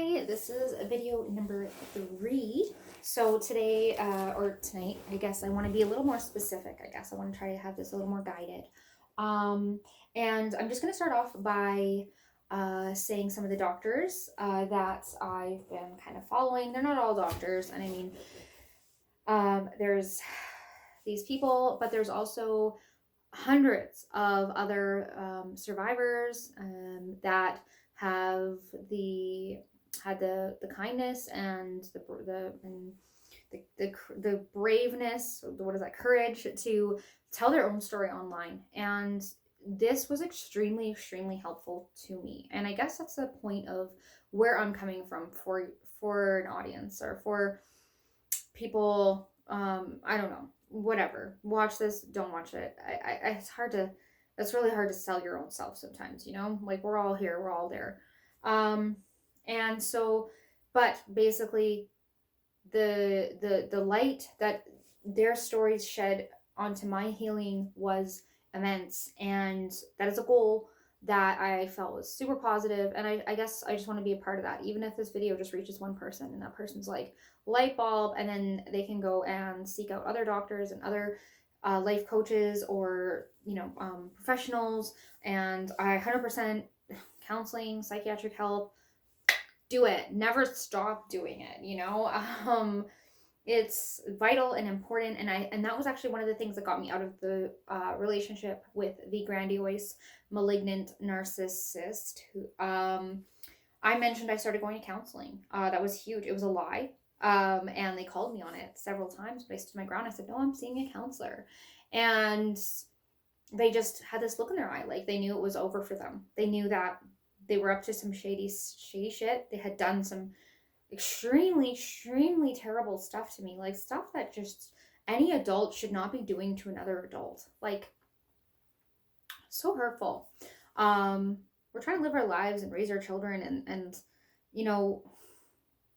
Hi, this is video number 3. So today, or tonight, I guess I want to be a little more specific. I guess I want to try to have this a little more guided. Um, and I'm just going to start off by saying some of the doctors that I've been kind of following. They're not all doctors, and I mean, there's these people, but there's also hundreds of other survivors that have had the kindness and the braveness, what is that, courage to tell their own story online. And this was extremely helpful to me, and I guess that's the point of where I'm coming from for an audience or for people. I don't know, whatever, watch this, don't watch it. It's really hard to sell your own self sometimes, like we're all here, we're all there. um and so, but basically, the light that their stories shed onto my healing was immense, and that is a goal that I felt was super positive. And I guess I just want to be a part of that, even if this video just reaches one person and that person's like light bulb, and then they can go and seek out other doctors and other life coaches or professionals. And I 100% counseling, psychiatric help, do it, never stop doing it. It's vital and important. And that was actually one of the things that got me out of the relationship with the grandiose malignant narcissist who, I mentioned I started going to counseling. That was huge. It was a lie. And they called me on it several times, but I stood my ground. I said, no, I'm seeing a counselor. And they just had this look in their eye, like they knew it was over for them. They knew that they were up to some shady shit. They had done some extremely terrible stuff to me, like stuff that just any adult should not be doing to another adult. Like, so hurtful. We're trying to live our lives and raise our children, and you know,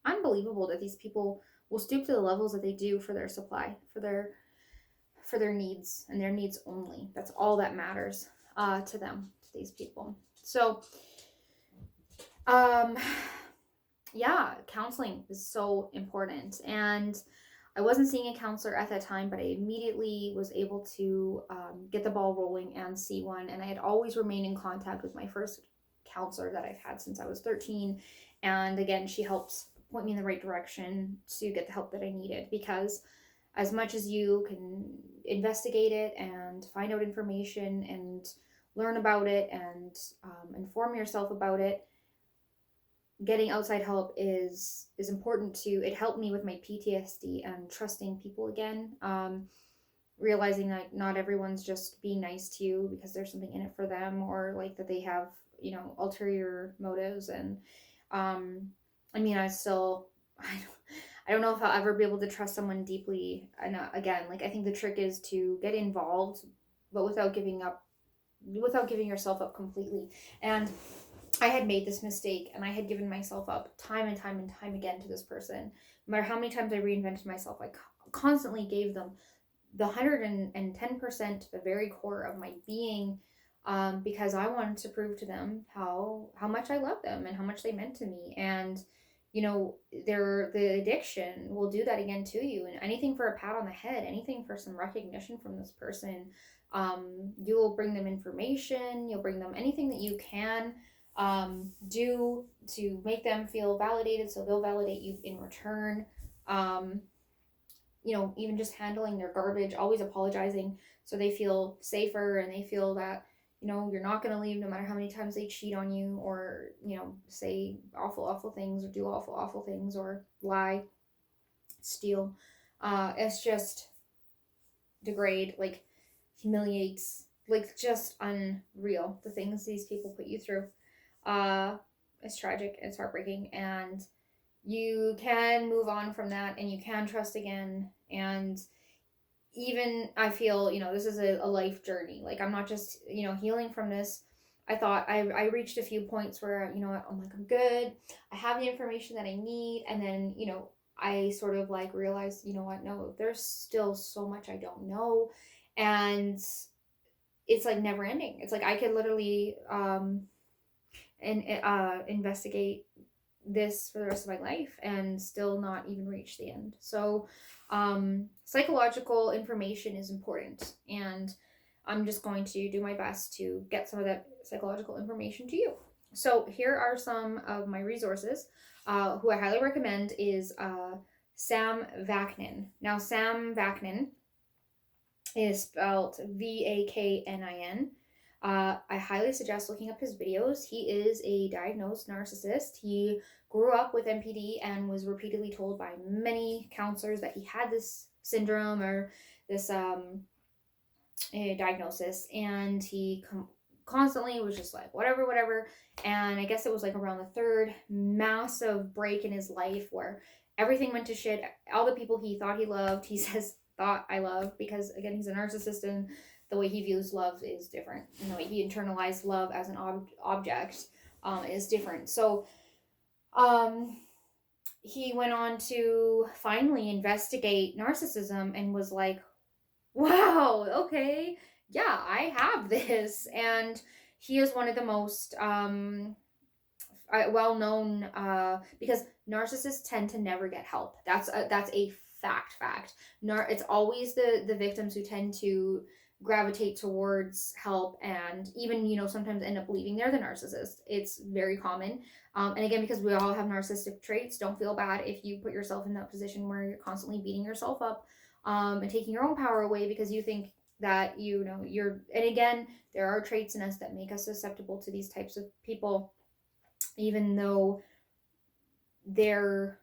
unbelievable that these people will stoop to the levels that they do for their supply, for their needs and their needs only. That's all that matters to them, to these people. So yeah, counseling is so important. And I wasn't seeing a counselor at that time, but I immediately was able to get the ball rolling and see one. And I had always remained in contact with my first counselor that I've had since I was 13. And again, she helped point me in the right direction to get the help that I needed, because as much as you can investigate it and find out information and learn about it and inform yourself about it, getting outside help is important too. It helped me with my PTSD and trusting people again, realizing that not everyone's just being nice to you because there's something in it for them, or like that they have ulterior motives. And I mean, I don't know if I'll ever be able to trust someone deeply. And again, like, I think the trick is to get involved, but without giving yourself up completely. And I had made this mistake, and I had given myself up time and time again to this person. No matter how many times I reinvented myself, I constantly gave them the 110%, the very core of my being, because I wanted to prove to them how much I love them and how much they meant to me. And the addiction will do that again to you. And anything for a pat on the head, anything for some recognition from this person, you will bring them information, you'll bring them anything that you can do to make them feel validated, so they'll validate you in return. Even just handling their garbage, always apologizing, so they feel safer and they feel that you're not going to leave no matter how many times they cheat on you, or say awful things, or do awful things, or lie, steal. It's just degrade, like humiliates, like just unreal, the things these people put you through. It's tragic, it's heartbreaking, and you can move on from that, and you can trust again. And even I feel, this is a life journey. Like, I'm not just, healing from this. I thought I reached a few points where, I'm like, I'm good. I have the information that I need. And then, I sort of like realized, what, no, there's still so much I don't know. And it's like never ending. It's like I could literally, investigate this for the rest of my life and still not even reach the end. So psychological information is important, and I'm just going to do my best to get some of that psychological information to you. So here are some of my resources. Who I highly recommend is Sam Vaknin. Now, Sam Vaknin is spelled Vaknin. I highly suggest looking up his videos. He is a diagnosed narcissist. He grew up with NPD and was repeatedly told by many counselors that he had this syndrome or this diagnosis, and he constantly was just like whatever, whatever. And I guess it was like around the third massive break in his life where everything went to shit. All the people he thought he loved, he says thought I love, because again, he's a narcissist, and the way he views love is different, and the way he internalized love as an object is different. So he went on to finally investigate narcissism and was like, wow, okay, yeah, I have this. And he is one of the most well known, because narcissists tend to never get help. That's a fact. It's always the victims who tend to gravitate towards help, and even, sometimes end up believing they're the narcissist. It's very common. And again, because we all have narcissistic traits, don't feel bad if you put yourself in that position where you're constantly beating yourself up, and taking your own power away because you think that you're. And again, there are traits in us that make us susceptible to these types of people, even though their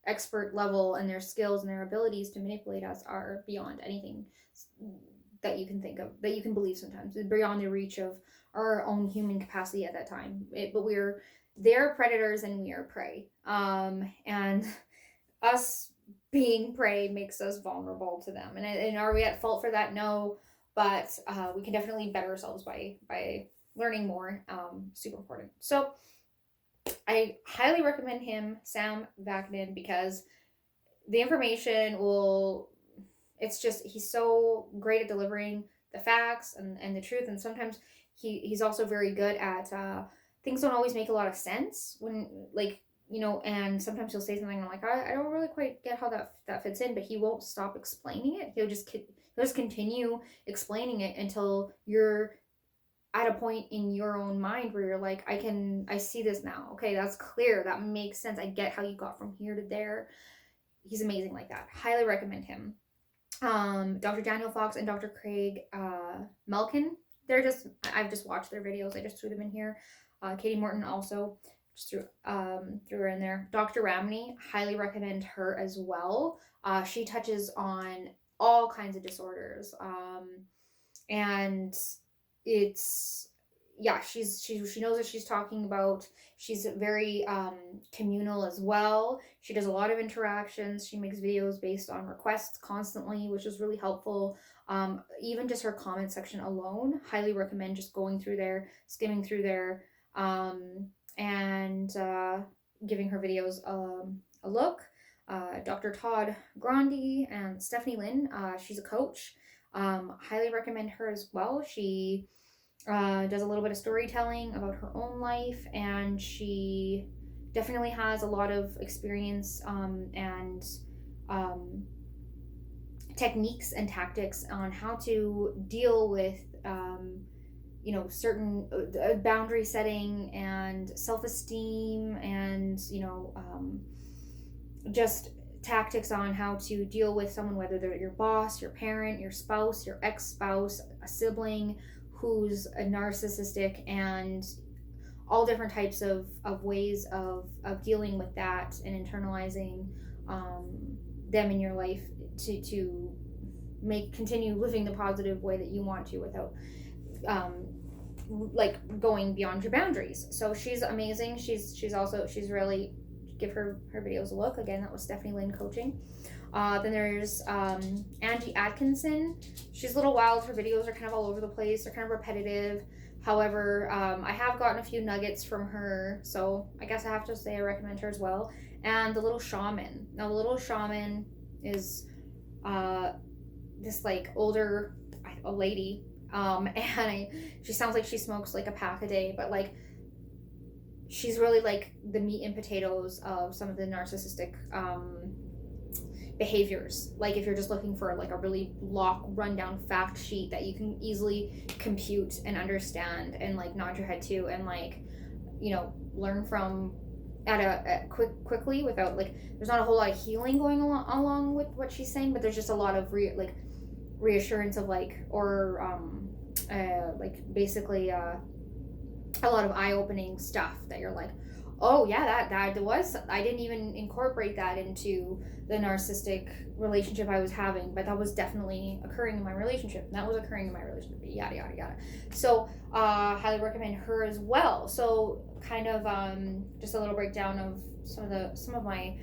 expert level and their skills and their abilities to manipulate us are beyond anything that you can think of, that you can believe sometimes, beyond the reach of our own human capacity at that time. But they're predators and we are prey. And us being prey makes us vulnerable to them. And are we at fault for that? No, but we can definitely better ourselves by learning more. Super important. So I highly recommend him, Sam Vaknin, because the information it's just, he's so great at delivering the facts and the truth. And sometimes he's also very good at, things don't always make a lot of sense when, like, and sometimes he'll say something and I'm like, I don't really quite get how that fits in, but he won't stop explaining it. He'll just continue explaining it until you're at a point in your own mind where you're like, I see this now. Okay, that's clear. That makes sense. I get how you got from here to there. He's amazing like that. Highly recommend him. Dr. Daniel Fox and Dr. Craig Melkin. I've just watched their videos. I just threw them in here. Katie Morton also just threw her in there. Dr. Ramney, highly recommend her as well. She touches on all kinds of disorders. And it's, yeah, she knows what she's talking about. She's very communal as well. She does a lot of interactions. She makes videos based on requests constantly, which is really helpful. Even just her comment section alone, highly recommend just going through there, skimming through there, and giving her videos a look. Dr. Todd Grandi and Stephanie Lynn, she's a coach. Highly recommend her as well. She does a little bit of storytelling about her own life, and she definitely has a lot of experience and techniques and tactics on how to deal with certain boundary setting and self-esteem, and just tactics on how to deal with someone, whether they're your boss, your parent, your spouse, your ex-spouse, a sibling who's a narcissistic, and all different types of ways of dealing with that and internalizing them in your life to continue living the positive way that you want to without like going beyond your boundaries. So she's amazing. She's really, give her videos a look. Again, that was Stephanie Lynn coaching. Then there's Angie Atkinson. She's a little wild. Her videos are kind of all over the place. They're kind of repetitive. However, I have gotten a few nuggets from her, so I guess I have to say I recommend her as well. And The Little Shaman. Now, The Little Shaman is this like older a lady, and she sounds like she smokes like a pack a day, but like she's really like the meat and potatoes of some of the narcissistic behaviors. Like if you're just looking for like a really rundown fact sheet that you can easily compute and understand and like nod your head to and like, you know, learn from quickly without like, there's not a whole lot of healing going along with what she's saying, but there's just a lot of reassurance of like, or like basically a lot of eye-opening stuff that you're like, oh yeah, that was, I didn't even incorporate that into the narcissistic relationship I was having, but that was definitely occurring in my relationship, and that was occurring in my relationship, yada yada yada. So highly recommend her as well. So kind of just a little breakdown of some of my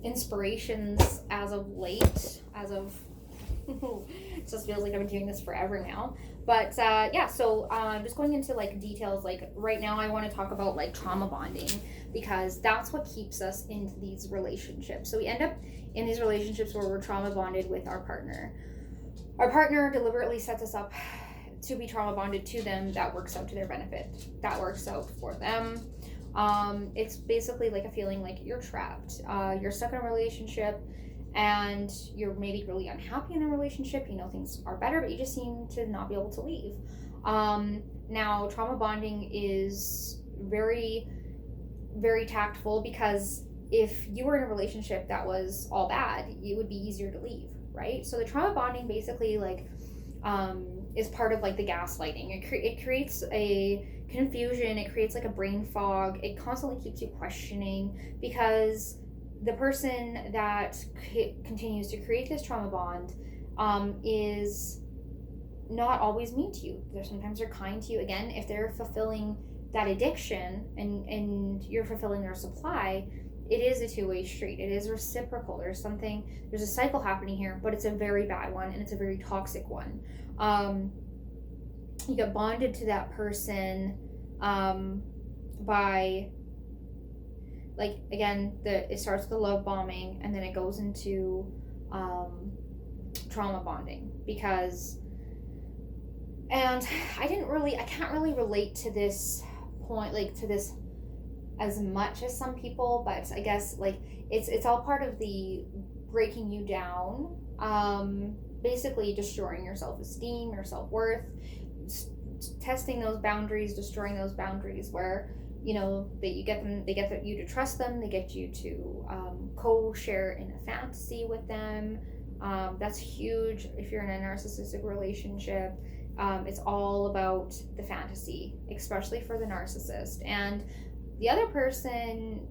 inspirations as of late, as of it just feels like I've been doing this forever now. But yeah, so just going into like details, like right now I want to talk about like trauma bonding, because that's what keeps us in these relationships. So we end up in these relationships where we're trauma bonded with our partner. Our partner deliberately sets us up to be trauma bonded to them. That works out to their benefit. That works out for them. It's basically like a feeling like you're trapped. You're stuck in a relationship and you're maybe really unhappy in a relationship. You know, things are better, but you just seem to not be able to leave. Now, trauma bonding is very, very tactful, because if you were in a relationship that was all bad, it would be easier to leave, right? So the trauma bonding basically like is part of like the gaslighting. It creates a confusion. It creates like a brain fog. It constantly keeps you questioning, because the person that continues to create this trauma bond is not always mean to you. Sometimes they're kind to you. Again, if they're fulfilling that addiction and you're fulfilling their supply, it is a two-way street. It is reciprocal. There's a cycle happening here, but it's a very bad one, and it's a very toxic one. You get bonded to that person by, like, again, it starts with the love bombing, and then it goes into trauma bonding, because, and I can't really relate to this point, like to this as much as some people, but I guess like it's all part of the breaking you down, basically destroying your self-esteem, your self-worth, testing those boundaries, destroying those boundaries, where you know that they get you to trust them, they get you to co-share in a fantasy with them. That's huge if you're in a narcissistic relationship. It's all about the fantasy, especially for the narcissist. And the other person,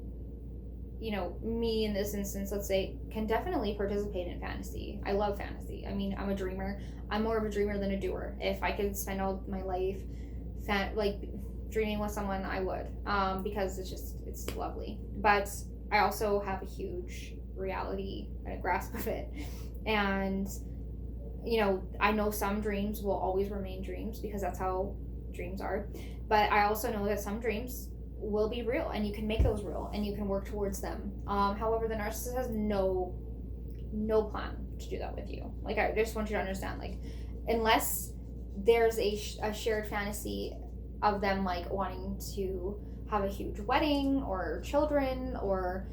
you know, me in this instance, let's say, can definitely participate in fantasy. I love fantasy. I mean, I'm a dreamer. I'm more of a dreamer than a doer. If I could spend all my life dreaming with someone, I would, because it's lovely. But I also have a huge reality and a grasp of it. And, you know, I know some dreams will always remain dreams, because that's how dreams are. But I also know that some dreams will be real, and you can make those real, and you can work towards them. However, the narcissist has no plan to do that with you. Like, I just want you to understand, like, unless there's a shared fantasy of them like wanting to have a huge wedding or children, or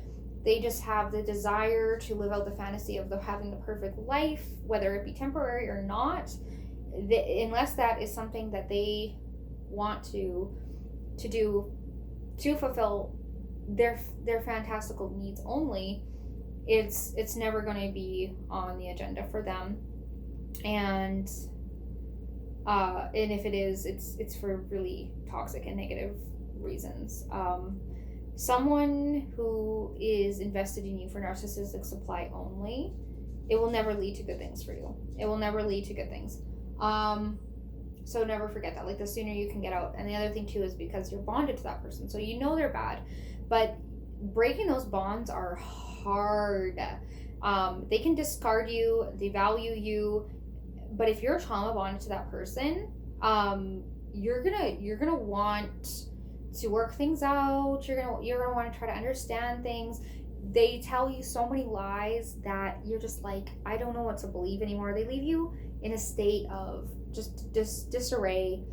they just have the desire to live out the fantasy of having the perfect life, whether it be temporary or not, unless that is something that they want to do to fulfill their fantastical needs only, it's never going to be on the agenda for them. And if it is, it's for really toxic and negative reasons. Someone who is invested in you for narcissistic supply only, it will never lead to good things for you. It will never lead to good things. So never forget that. Like, the sooner you can get out. And the other thing too is because you're bonded to that person, so you know they're bad, but breaking those bonds are hard. They can discard you, devalue you, but if you're trauma bonded to that person, you're gonna want to work things out. You're gonna want to try to understand things. They tell you so many lies that you're just like, I don't know what to believe anymore. They leave you in a state of just disarray,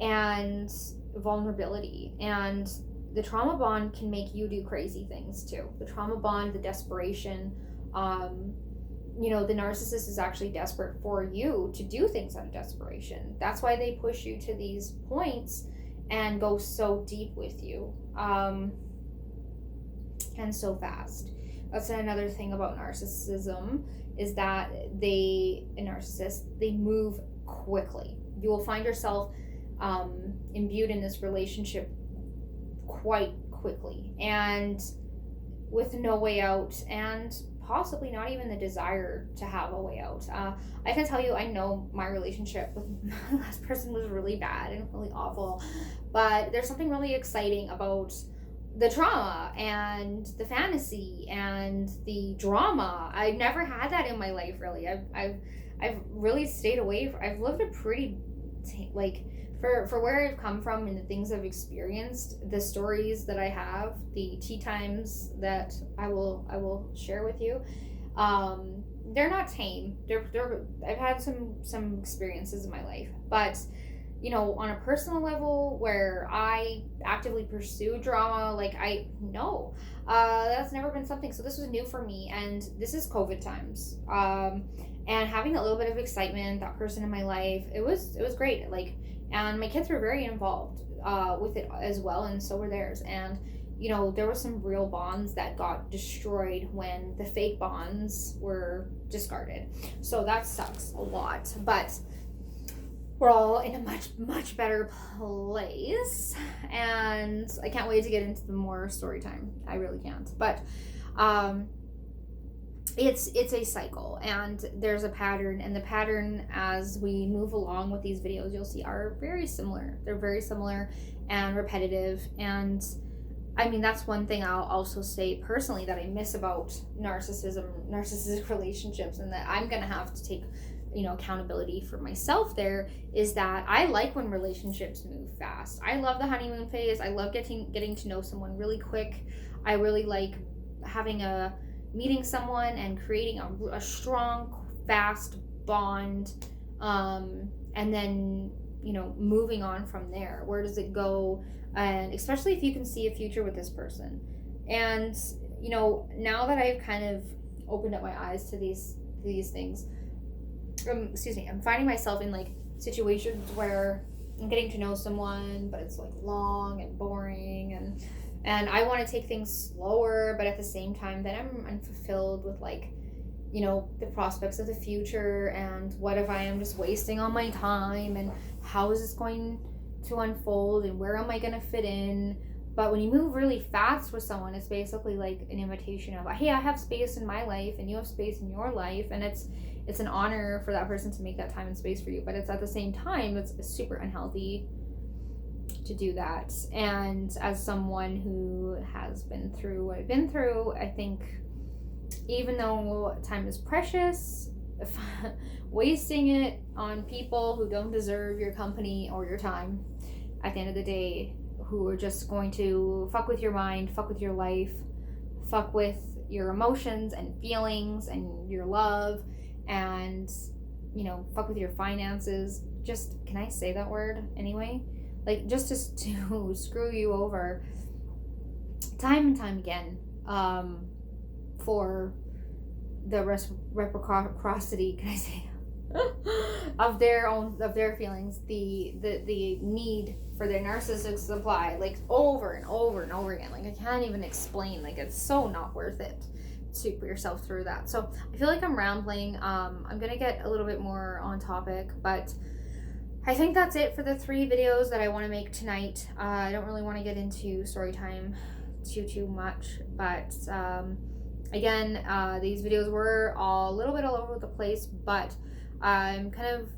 and vulnerability, and the trauma bond can make you do crazy things too. The trauma bond, the desperation, the narcissist is actually desperate for you to do things out of desperation. That's why they push you to these points and go so deep with you, and so fast. That's another thing about narcissism, is that they move quickly. You will find yourself imbued in this relationship quite quickly, and with no way out, and possibly not even the desire to have a way out. I can tell you, I know my relationship with my last person was really bad and really awful, but there's something really exciting about the trauma and the fantasy and the drama. I never had that in my life, really. I've really stayed away. I've lived a pretty for where I've come from and the things I've experienced, the stories that I have, the tea times that I will share with you, they're not tame. I've had some experiences in my life, but on a personal level where I actively pursue drama, that's never been something. So this was new for me, and this is COVID times. And having a little bit of excitement, that person in my life, it was great. And my kids were very involved with it as well, and so were theirs. And there were some real bonds that got destroyed when the fake bonds were discarded. So that sucks a lot, but we're all in a much better place, and I can't wait to get into the more story time. I really can't. But it's a cycle, and there's a pattern, and the pattern, as we move along with these videos, you'll see, are very similar. They're very similar and repetitive. And I mean, that's one thing I'll also say personally that I miss about narcissistic relationships, and that I'm gonna have to take accountability for myself there, is that I like when relationships move fast. I love the honeymoon phase. I love getting to know someone really quick. I really like meeting someone and creating a strong, fast bond, and then moving on from there. Where does it go? And especially if you can see a future with this person. And now that I've kind of opened up my eyes to these things, I'm finding myself in situations where I'm getting to know someone, but it's long and boring, and I want to take things slower, but at the same time then I'm unfulfilled with the prospects of the future, and what if I am just wasting all my time, and how is this going to unfold, and where am I going to fit in? But when you move really fast with someone, it's basically like an invitation of, hey, I have space in my life and you have space in your life, and it's an honor for that person to make that time and space for you. But it's at the same time, it's super unhealthy to do that. And as someone who has been through what I've been through, I think even though time is precious, wasting it on people who don't deserve your company or your time at the end of the day, who are just going to fuck with your mind, fuck with your life, fuck with your emotions and feelings and your love, and fuck with your finances. Just, can I say that word anyway? Just to screw you over time and time again, for the reciprocity, can I say, of their feelings, the need for their narcissistic supply, over and over and over again. I can't even explain. It's so not worth it to put yourself through that. So I feel like I'm rambling. I'm gonna get a little bit more on topic, but I think that's it for the 3 videos that I want to make tonight. I don't really want to get into story time too much, but again, these videos were a little bit all over the place, but I'm kind of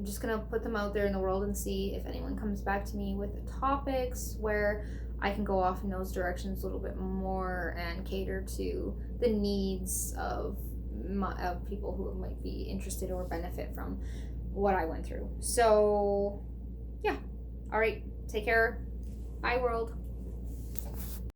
just gonna put them out there in the world and see if anyone comes back to me with topics where I can go off in those directions a little bit more and cater to the needs of people who might be interested or benefit from what I went through. So yeah, all right, take care. Bye, world.